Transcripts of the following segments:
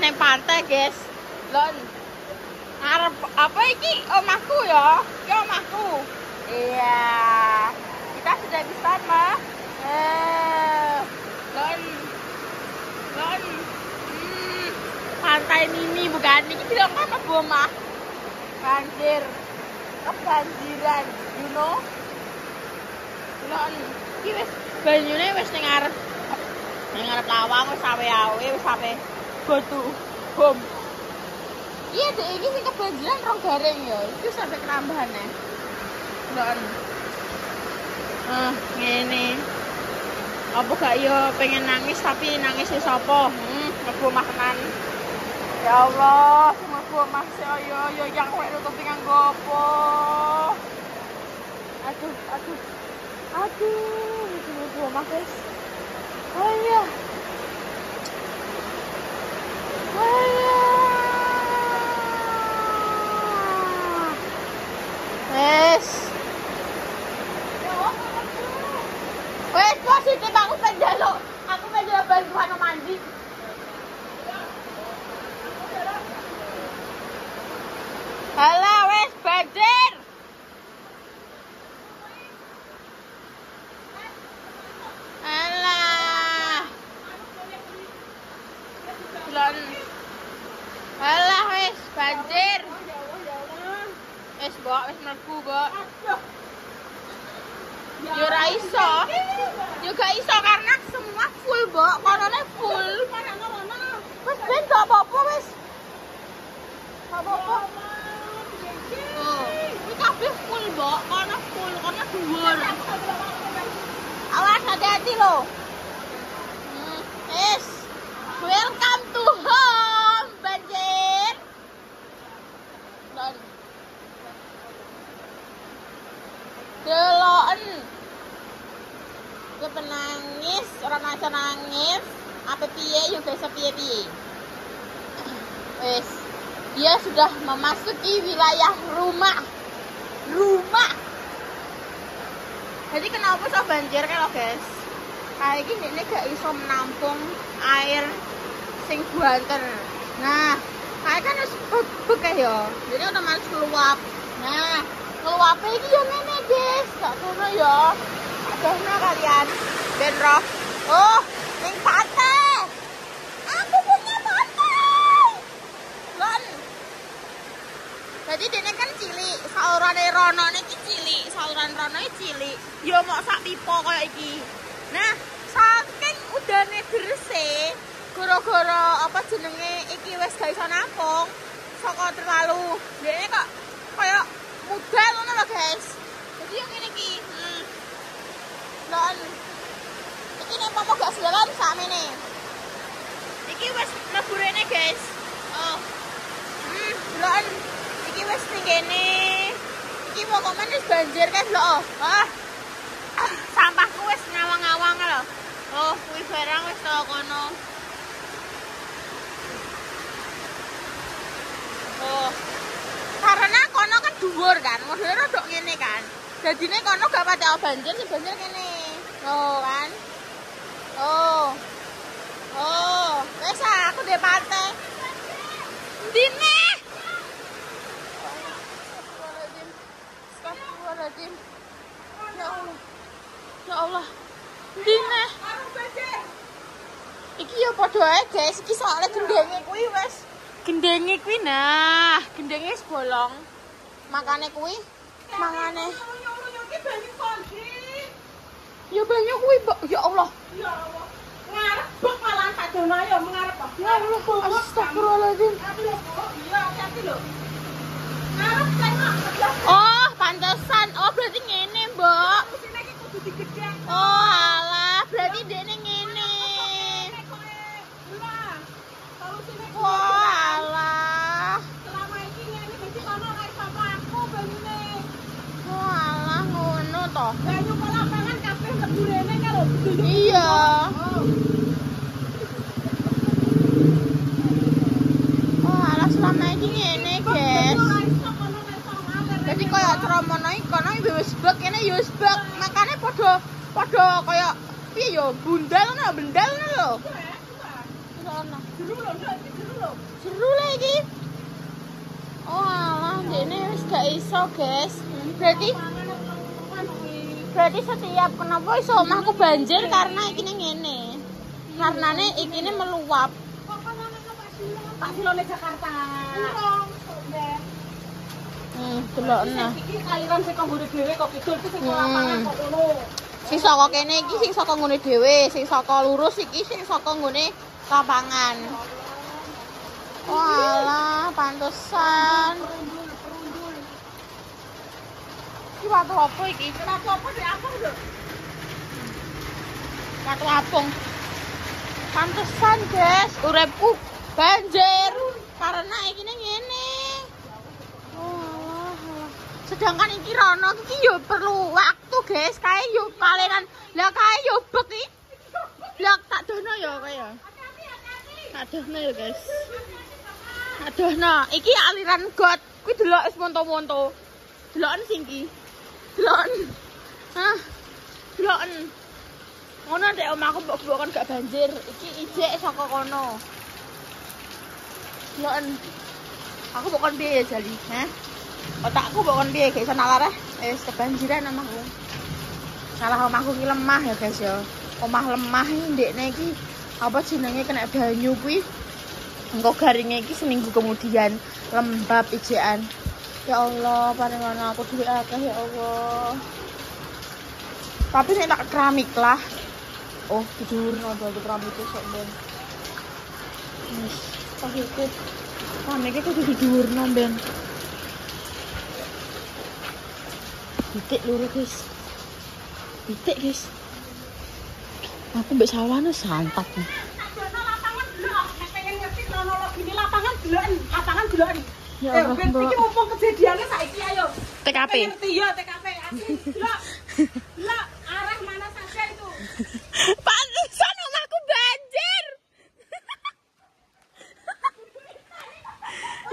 ning pantai, guys. Lon. Arep apa iki? Omahku ya. Iki omahku. Iya. Kita sudah di sana. Lon. Lon. Pantai mini bukan iki bilang apa omah. Banjir. Kebanjiran, you know. Lon. Iki wis banyune wis ning arep lawang wis awe-awe wis sampe go to home. Iya deh, ini sing kebanjiran rong garing ya. Itu sampai kerambahan ya. Lon. Ngene. Apa gak yo pengen nangis tapi nangis wis apa? Mlebu makanan. Ya Allah, mlebu omah yo yang kowe nutupi nganggo apa? Aduh. Mlebu omah guys. Oh iya. Wes positif aku penjaluk bantuan mandi. Halah wes banjir. Halah wes banjir. Wes mbok wis mlebu mbok. Yo ora iso. Yo gak iso karena semua full mbok, konone full. Wes ben gak apa-apa wes. Gak apa-apa. Oh, iki kabeh full mbok, kono full, kono dhuwur. Awas hati-hati lo. Yes. Welcome to home, banjir. Deloken. Gue penangis, orang aja nangis. Apa piye juga sepiye-piye. Wes, dia sudah memasuki wilayah rumah. Jadi kenapa so banjir kalau guys? Kayak gini ini gak iso menampung air sing buanten. Nah, kayak kan harus bekeh ya. Jadi otomatis keluap. Nah, keluapnya ini yang ini guys. Gak kono ya. Adahna kalian. Ben roh. Oh, ning pantai. Aku punya pantai. Lon. Jadi dene kan cilik, saurane rono niki cilik, sauran rono iki cilik. Yo mok sak pipo kaya iki. Nah, saking udane derese, gara-gara apa jenenge iki wis gak iso nampung, saka terlalu dene kok kaya mudal ngono lho, guys. Jadi yang ngene iki. Lon. Iki nek pomo gak sedalan sakmene. Iki wis mlebu rene, guys. Oh. Lon. Iki wis ning kene. Iki pokoke wis banjir guys lho. Sampahku wis ngawang-ngawang lho. Oh, kuwi barang wis teko kono. Oh. Karena kono kan dhuwur kan, modele rodok ngene kan. Dadine kono gak patek banjir, sing banjir kene. Oh, kan. Oh. Wes aku di pantai. Dine. Astagfirullahaladzim. Ya Allah. Dine. Iki ya padha ae, guys. Iki soalnya gendenge kuwi wis. Gendenge kuwi nah, gendenge wis bolong. Makane kuwi, mangane. Ya banyu kuwi, ya Allah. Ya Allah. Ngarep bak malan tak dono ya mengarep. Ya Allah. Astagfirullahaladzim. Iya, hati lho. Ngarep kan. Oh, pantesan. Oh, berarti ngene, Mbok. Oh, alah, berarti dene ngene. Oh, alah. Selama iki ngene berarti kono ora iso aku banyune. Oh, alah ngono to. Banyu kok lapangan kabeh mlebu rene karo. Iya. Oh, alah selama iki ngene, guys. Jadi kaya ceromono iki kono wis bek kene ya wis bek. Makane padha kaya piye ya bundal ngono, bendal ngono lho. Sono. Seru lagi. Oh alah, ini wis gak iso, guys. Berarti setiap kenapa iso omahku banjir karena iki ngene. Karenane iki meluap. Pak Silone Jakarta. Delokna. Iki aliran sing nggone dhewe kok kidul iki sing lapangan kok ngono. Sing saka kene iki sing saka nggone dhewe, sing saka lurus iki sing saka nggone lapangan. Walah, pantesan. Iki watu apa iki? Watu apa sih apung lho? Watu apung. Pantesan, guys, uripku banjir karena iki ngene. Oh, sedangkan iki rono iki yo perlu waktu, guys. Kae yo kalenan. Lah kae yo bek iki. Lah tak dono yo kaya. Aduhno yo, guys. Aduhno, iki aliran got. Kuwi delok wis monto-monto. Deloken sing iki. Deloken. Hah? Deloken. Ngono nek omahku mbok kan gak banjir. Iki ijek saka kono. Deloken. Aku mbok kon piye jali, hah? Otakku mbok kon piye gak iso nalar wis kebanjiran omahku. Salah omahku ki lemah ya, guys ya. Omah lemah iki ndekne iki apa jenenge kena banyu kuwi. Engko garinge iki seminggu kemudian lembab ijekan. Ya Allah, paringono aku duwe akeh ya Allah. Tapi nek tak keramik lah. Oh, tidurno dadi keramik sok ben. Wis, pakiku. Keramike kudu didurno ben. Titik loro, guys. Titik, guys. Aku mbek sawane santap nih. Lapangan delok, nek pengen ngerti kronologine lapangan deloken, lapangan deloken. Ya Allah, iki mumpung kejadiannya saiki ayo. TKP. Ngerti ya TKP. Delok. Delok arah mana saja itu. Pantesan omahku banjir.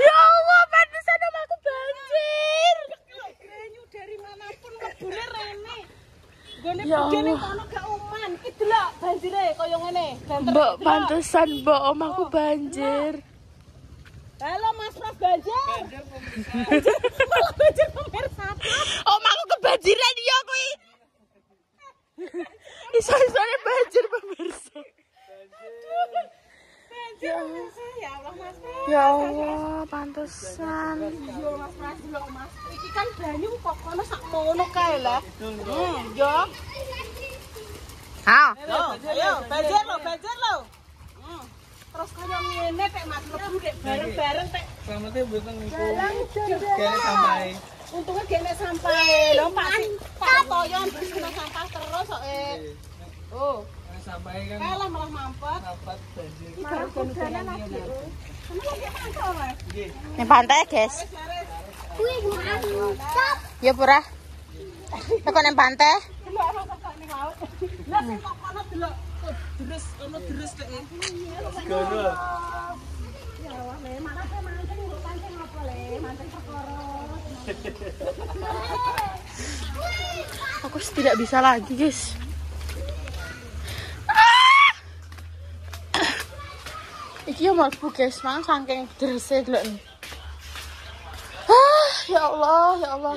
Ya Allah, pantesan omahku banjir. Banyu dari manapun mlebune rene. Gone Ya budene Allah. kono gak uman. Iki delok banjire kaya ngene. Mbok pantesan mbok omahku banjir. Halo Mas Pras banjir. Malah banjir pemirsa. Omahku kebanjiran ya kuwi. Iso-isone banjir pemirsa. Banjir pemirsa. Ya Allah Mas Pras. Ya Allah, pantesan. Yo Mas Pras delok Mas. Iki kan banyu kok kono sak mono kae lah. Yo. Ha. Ayo, banjir lo. Terus kaya ngene tek Mas mlebu nek bareng-bareng tek. Selamatnya mboten niku. Kene Kene sampai. Untungnya gene sampai. Lho Pak Toyon terus kena sampah terus kok. Oh, Sampai kan kalah malah mampet. rapat banjir. Malah hujanan lagi. Kamu lagi mantap, Mas. Ning pantai, guys. Kuwi mantap. Ya pura. Tekan ning pantai. Delok ana kok ning laut. Lah sing kok kono delok deres ono deres tek. Gono. Ya Allah, le mana teh mancing nggo pancing apa le? Mancing perkara. Aku tidak bisa lagi, guys. Iki yo mlebu, guys, mang saking derese delok. Ya Allah, ya Allah.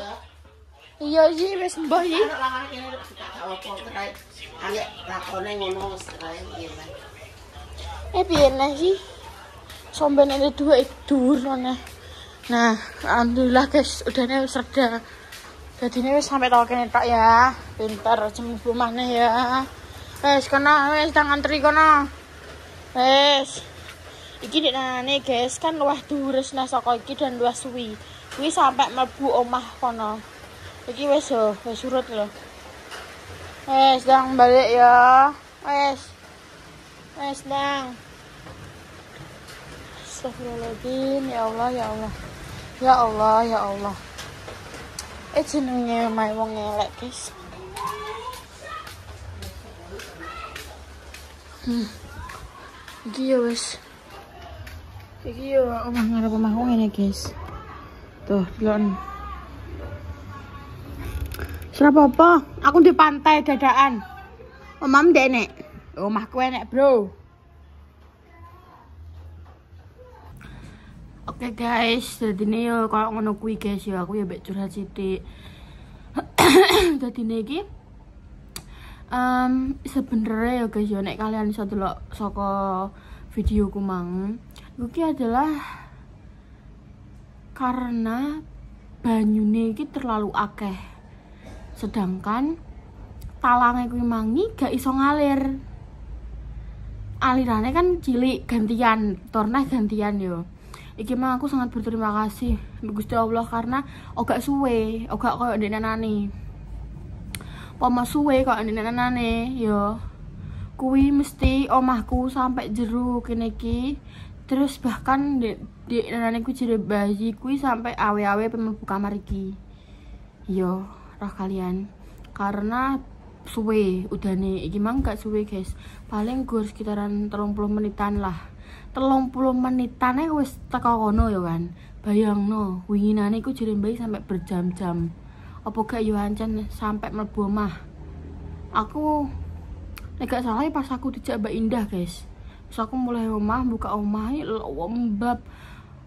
Iya iki wis mbah iki. Lawan kene apa terkait ambek lakone ngono wis terkait piye. Piye neh iki? Somben ada dua dhuwur neh. Nah, alhamdulillah guys, udahnya wis reda. Dadine wis sampai tau kene tok ya. Pinter jem rumah maneh ya. Wis kono wis tak ngantri kono. Wis. Iki nek guys kan luwih dhuwur nah saka iki dan luwih suwi. Kuwi sampai mlebu omah kono. Iki wis surut lho. Wis dang balik ya. Wis. Wis dang. Astagfirullahaladzim, ya Allah, ya Allah. Ya Allah, ya Allah. Jenenge mae wong elek, guys. Iki ya wis. Iki ya omah ngarep omahku ngene, guys. Tuh, delok. Serapa apa? Aku di pantai dadaan. Omam ndek nek. Omahku enek, Bro. Oke guys, jadi ini yo kalau ngono kuwi guys ya aku ya mbek curhat sithik. Jadi iki sebenarnya ya guys ya nek kalian iso delok saka videoku mang, iki adalah karena banyune iki terlalu akeh. Sedangkan talange kuwi mangi gak iso ngalir. Alirannya kan cilik gantian, torneh gantian yo. Iki mah aku sangat berterima kasih Gusti Allah karena ogak suwe, ogak koyo ndek nanane. Pama suwe kok ndek nanane yo. Kuwi mesti omahku sampai jero kene iki. Terus bahkan ndek nanane ku jero bayi kuwi sampai awe-awe mlebu kamar iki. Yo, roh kalian. Karena suwe udane iki mah gak suwe guys. Paling gur sekitaran 30 menitan lah. 30 menitan wis teko kono ya kan. Bayangno, winginane iku jere bayi sampai berjam-jam. Apa gak yo ancen sampai mlebu omah. Aku nek gak salah pas aku dijak Mbak Indah guys. Terus aku mulai omah, buka omah lembab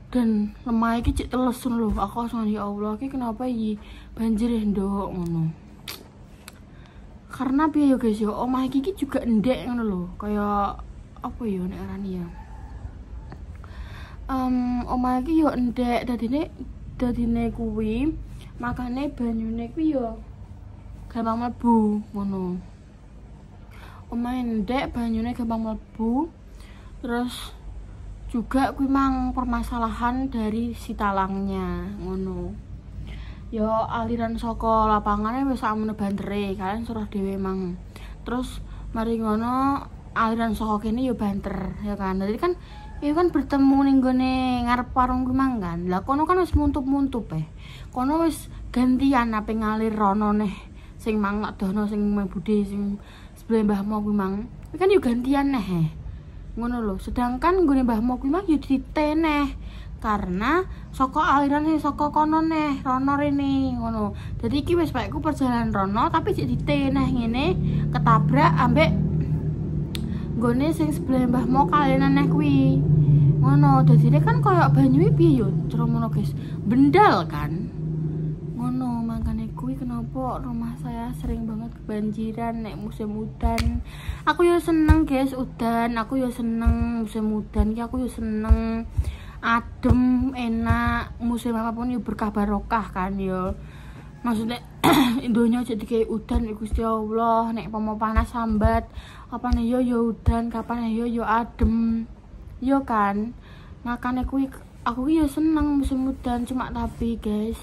dan lemah iki cek telesun lho. Aku langsung ya Allah, iki kenapa iki banjir ndok ngono. Karena piye yo guys yo, omah iki juga ndek ngono lho. Kayak apa yo nek arani ya. Omah iki yo ndek dadine kuwi makane banyune kuwi yo gampang mlebu ngono. Omah ndek banyune gampang mlebu. Terus juga kuwi mang permasalahan dari si talangnya ngono. Yo aliran saka lapangane wis sakmene bantere, kalian suruh dhewe mang. Terus mari ngono aliran saka kene yo banter ya kan. Jadi kan ya kan bertemu ning gone ngarep warung kuwi mang kan. Lah kono kan wis muntup-muntup kono wis gantian ape ngalir rono neh sing mang dono sing Bude sing sebelah Mbah Mo kuwi mang. Kuwi kan yo gantian neh. Ngono lho. Sedangkan gone Mbah Mo kuwi mang yo diteneh karena saka aliran sing saka kono neh rono rene ngono. Jadi iki wis baikku perjalanan rono tapi jek diteneh ngene ketabrak ambek gone sing sebelah Mbah Mo kalian neh kuwi. Ngono, dadine kan koyo banyu piye yo, ceromono guys. Bendal kan. Ngono, makane kuwi kenapa rumah saya sering banget kebanjiran nek musim udan. Aku yo seneng guys udan, aku yo seneng musim udan iki aku yo seneng. Adem, enak, musim apapun yo berkah barokah kan yo. Maksudnya donya jadi kayak udan Gusti Allah, nek pomo panas sambat apane yo udan, kapan yo adem. Yo kan. Makane kuwi aku yo seneng musim udan, cuma tapi guys,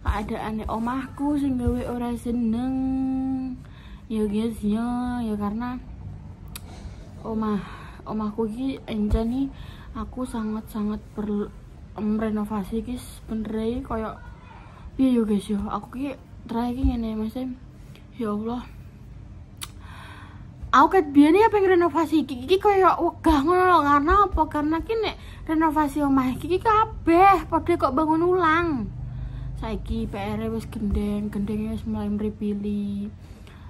keadaane omahku sing gawe ora seneng. Yo guys yo karena omahku iki enjane aku sangat-sangat renovasi iki sebenere koyo piye yo guys yo. Aku ki terakhir ngene Mas. Ya Allah. Aku ket biyen ya pengen renovasi iki koyo wegah ngono lho. Karena apa? Karena ki nek renovasi omah iki kabeh padha kok bangun ulang. Saiki PR wis gendenge wis mulai mripili.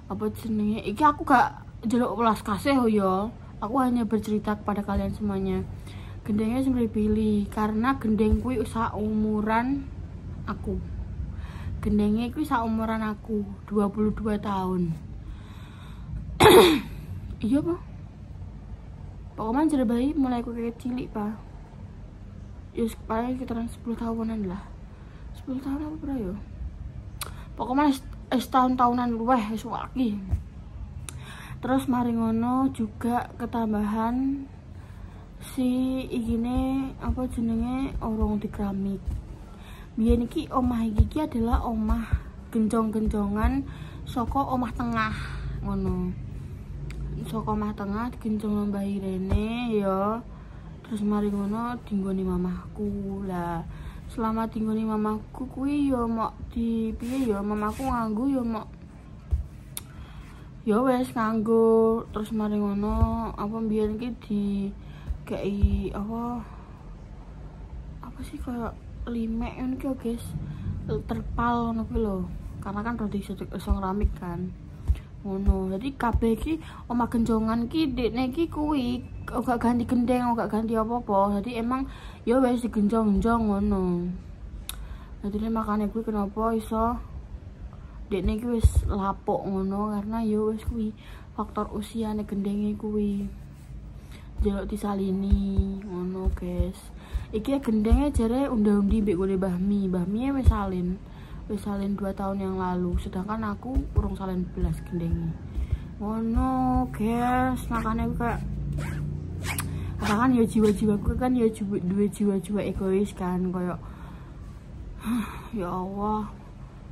Apa jenenge? Iki aku gak njeluk welas kasih yo. Aku hanya bercerita kepada kalian semuanya. Gendengnya wis mripili karena gendeng kuwi umuran aku. Gendengnya kuwi umuran aku, 22 tahun. Iya, Pak. Pokoknya jere bayi mulai aku kayak cilik, Pak. Ya paling sekitaran 10 tahunan lah. 10 tahun apa berapa ya? Pokoknya tahun-tahunan luweh wis waki. Terus mari ngono juga ketambahan si igine apa jenenge orang di keramik. Biyen iki omah iki adalah omah genjong-genjongan saka omah tengah ngono. Saka omah tengah digenjong Mbah Irene ya. Terus mari ngono dinggone mamahku. Lah selama dinggone mamahku kuwi ya mok di piye ya mamaku nganggo ya mok ya wes nganggo. Terus mari ngono apa biyen iki di kayak apa sih kayak limek ngono ki guys, terpal ngono ki lho. Karena kan rada iso keramik kan. ngono. Jadi kabeh iki omah genjongan ki dekne iki kuwi gak ganti gendeng, gak ganti apa-apa. Jadi emang ya wis digenjong-genjong ngono. Jadi makane kuwi kenapa iso dekne iki wis lapuk ngono karena ya wis kuwi faktor usiane gendenge kuwi. Jaluk disalini ngono, guys. Iki gendenge jare unda-undi mbek gone Mbah Mi. Mbah Mi wis salin. Wis salin 2 tahun yang lalu, sedangkan aku urung salin belas gendenge. Ngono, guys. Makane kayak kan ya jiwa-jiwaku kan ya duwe jiwa-jiwa egois kan koyo ya Allah.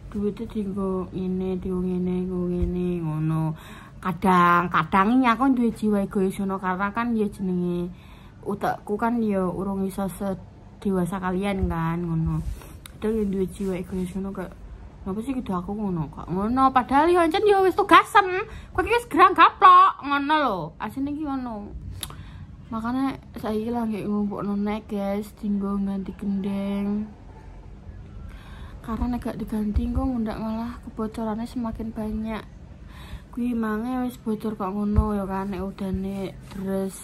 Duitnya tinggo ngene ngono. Kadang aku duwe jiwa egois ngono karena kan ya jenenge utakku kan ya urung iso sedewasa kalian kan ngono. Kadang duwe jiwa egois ngono kok. Kenapa sih gitu aku ngono kok. Ngono padahal yo ancen yo wis tugasem. Kowe iki wis gerang gaplok ngono lho. Asine iki ngono. Makanya saiki lagi ngumpulno nek guys tinggo ganti gendeng. Karena gak diganti kok ndak malah kebocorannya semakin banyak. Kuwi mange wis bocor kok ngono ya kan nek udane deres.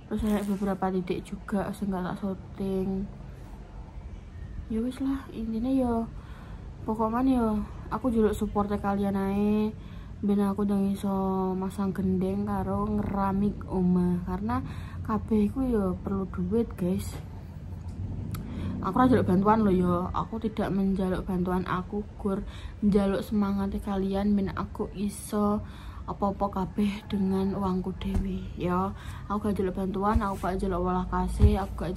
Terus ada beberapa titik juga sing gak tak syuting. Ya wis lah intinya ya pokoknya ya aku juga support kalian ae ben aku udah iso masang gendeng karo ngeramik omah karena kabeh iku ya perlu duit guys. Aku ora njaluk bantuan loh ya, aku tidak menjaluk bantuan, aku gur njaluk semangat kalian ben aku iso apa-apa kabeh dengan uangku dewi ya. Aku gak njaluk bantuan, aku gak njaluk welas kasih, aku gak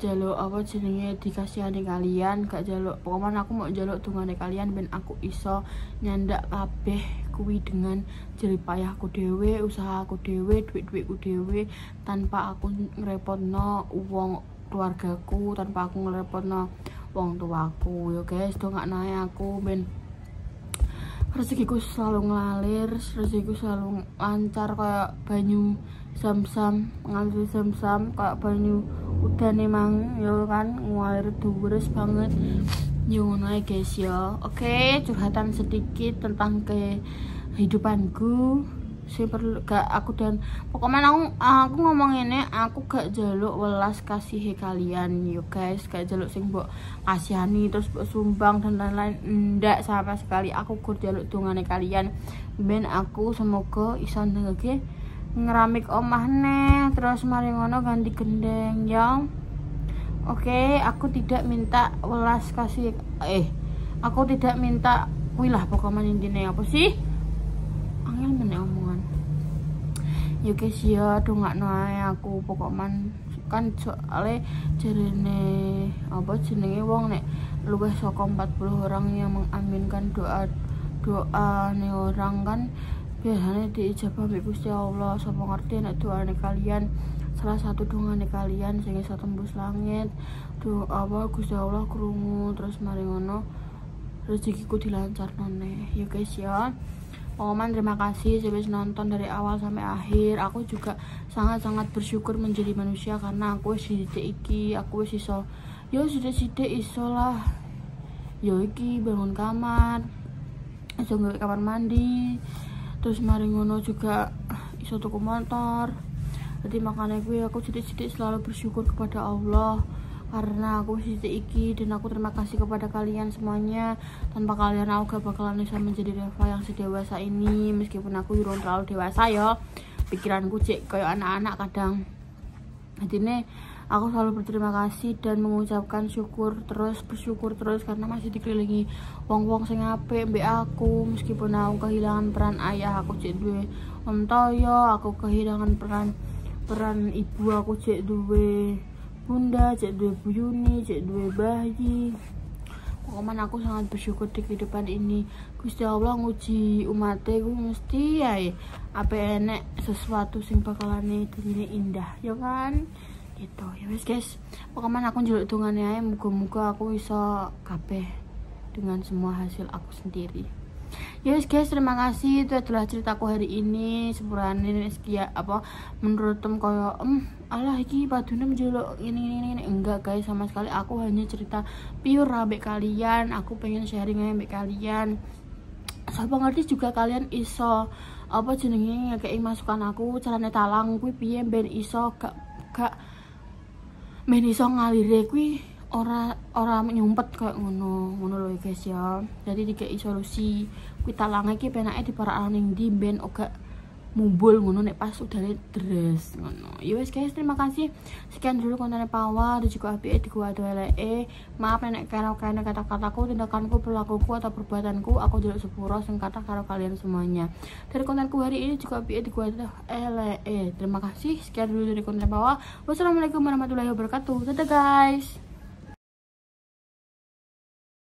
njaluk apa jenenge dikasihani kalian, gak njaluk pokoknya aku mau njaluk dungane kalian ben aku iso nyandak kabeh kuwi dengan jerih payahku dhewe, usahaku dhewe, duit-duitku dhewe tanpa aku ngrepotno wong keluargaku, tanpa aku ngrepotno wong tuaku ya guys. Dongakno aku ben rezekiku selalu ngalir, rezekiku selalu lancar kayak banyu Zam-Zam, ngalir Zam-Zam kayak banyu udan emang ya kan ngalir deres banget ya ngono ae guys ya. Oke, curhatan sedikit tentang kehidupanku sih perlu gak aku dan pokoknya aku ngomong ini aku gak jaluk welas kasih kalian yo guys, gak jaluk sing mbok kasihani terus mbok sumbang dan lain-lain ndak sama sekali. Aku kur jaluk dungane kalian ben aku semoga iso ndengke ngeramik omah neh terus mari ngono ganti gendeng ya. Oke, aku tidak minta welas kasih aku tidak minta wilah pokoknya intinya apa sih angel meneh omongan ya guys ya. Dongakno ae aku pokoknya kan soalnya jarene apa jenenge wong nek luwih saka 40 orang yang mengaminkan doa nih orang kan biasanya diijabah mbek Gusti Allah. Sapa ngerti nek doane kalian salah satu dongane kalian sing iso tembus langit doa apa Gusti Allah krungu terus mari ngono rezekiku dilancarno neh ya guys ya. Oman terima kasih sudah nonton dari awal sampai akhir. Aku juga sangat-sangat bersyukur menjadi manusia karena aku wis sithik iki, aku wis iso yo sithik-sithik iso lah. Yo iki bangun kamar, iso nggawe kamar mandi. Terus mari ngono juga iso tuku motor. Jadi makanya aku sithik-sithik selalu bersyukur kepada Allah karena aku sithik iki dan aku terima kasih kepada kalian semuanya. Tanpa kalian aku gak bakalan bisa menjadi Reva yang sedewasa ini meskipun aku belum terlalu dewasa ya. Pikiranku cek kayak anak-anak kadang. Jadi aku selalu berterima kasih dan mengucapkan bersyukur terus karena masih dikelilingi wong-wong sing apik mbek aku meskipun aku kehilangan peran ayah, aku cek duwe Om Toyo, aku kehilangan peran ibu, aku cek duwe Bunda, cek duwe Bu Yuni, cek duwe bayi. Pokoknya aku sangat bersyukur di kehidupan ini. Gusti Allah nguji umatnya gue mesti ya apa enek sesuatu sing bakalan ini indah ya kan gitu ya wes guys. Pokoknya aku njaluk dongane ae muga-muga aku bisa kabeh dengan semua hasil aku sendiri. Ya guys, terima kasih. Itu adalah ceritaku hari ini. Sepurane sekia apa menurut koyo alah iki padune njaluk ini enggak guys, sama sekali aku hanya cerita pure ambek kalian. Aku pengen sharing ambek kalian Sapa ngerti juga kalian iso apa jenenge ngekeki masukan aku carane talang kuwi piye ben iso gak ben iso ngalire kuwi ora nyumpet kayak ngono lho guys ya. Jadi dikei solusi kuwi talange iki penake diparakno ning ndi ben ora mumbul ngono nek pas udane deres ngono. Ya wis guys, terima kasih. Sekian dulu kontennya Pawa dan juga apike diku ado eleke. Maaf nek kene kata-kataku, tindakanku, perilakuku atau perbuatanku aku jelek sepuro sing kata karo kalian semuanya. Dari kontenku hari ini juga apike diku ado eleke. Terima kasih. Sekian dulu dari konten Pawa. Wassalamualaikum warahmatullahi wabarakatuh. Dadah guys.